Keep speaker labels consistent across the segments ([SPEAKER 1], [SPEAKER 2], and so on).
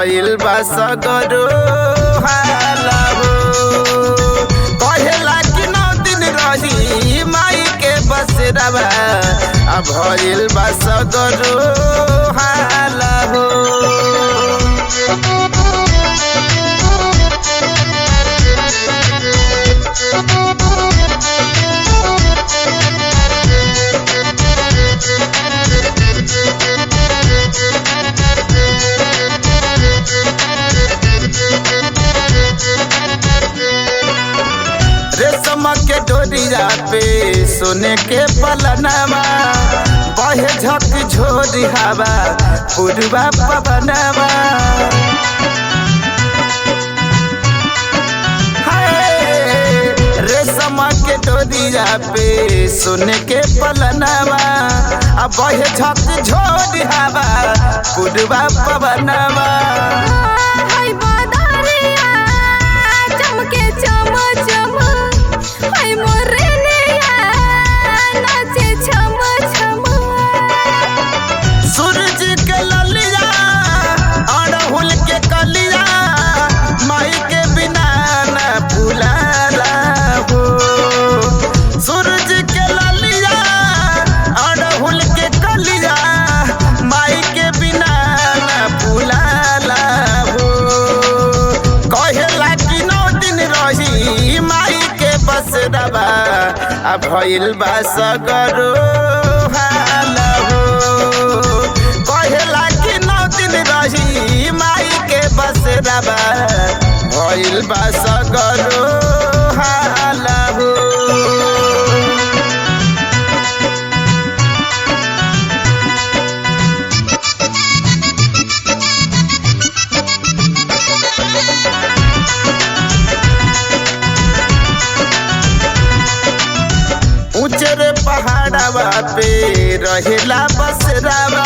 [SPEAKER 1] भइल बा सगरो हाला हो। कहेला कि 9 दिन रही माई के बसेरावा भइल बा सगरो हाला हो। रेशम के डोरिया पे सोने के पलनवा बहे झक झोरी हवा पूर्वा पवनवा। रेशम के डोरिया पे सोने के पलनवा बहे झक झोरी हवा पूर्वा पवनवा। सूरज के ललिया अड़हुल के कलिया माई के बिना न फुलाला हो। सूरज के ललिया अड़हुल के कलिया माई के बिना न फुलाला हो। कहेला कि 9 दिन रही माई के बसेरावा भइल बा सगरो हाला हो। कहेला कि 9 दिन रही माई के बसेरावा भइल बा सगरो हाला हो। ऊंचे पहाड़वा पे रहेला बसेरावा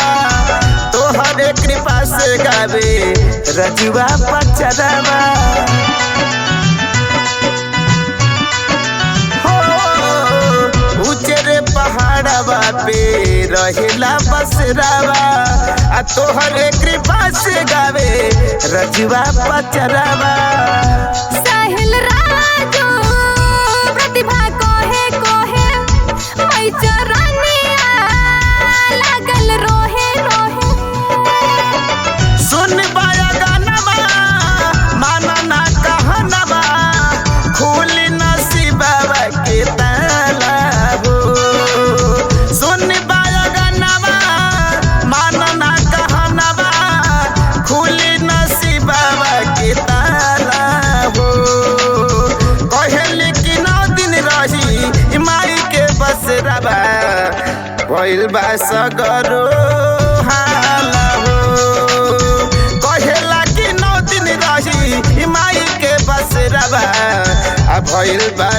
[SPEAKER 1] तोहरे कृपा से गावे रजुआ पचरावा। हो ऊंचे पहाड़वा पे रहेला बसेरावा तोहरे कृपा से गावे रजुआ पचरावा।
[SPEAKER 2] साहिल राजू प्रतिभा लागल रोहे रोहे।
[SPEAKER 1] सुन बाया गानवा माना ना कहनवा खुल नसीबवा के ताला हो। सुन बाया गानवा माना ना कहनवा खुल नसीबवा के ताला हो। कहेली कि 9 दिन रही माई के बसेरावा भइल बा सगरो हाला हो। कहेला कि 9 दिन रही माई के बसेरावा भइल बा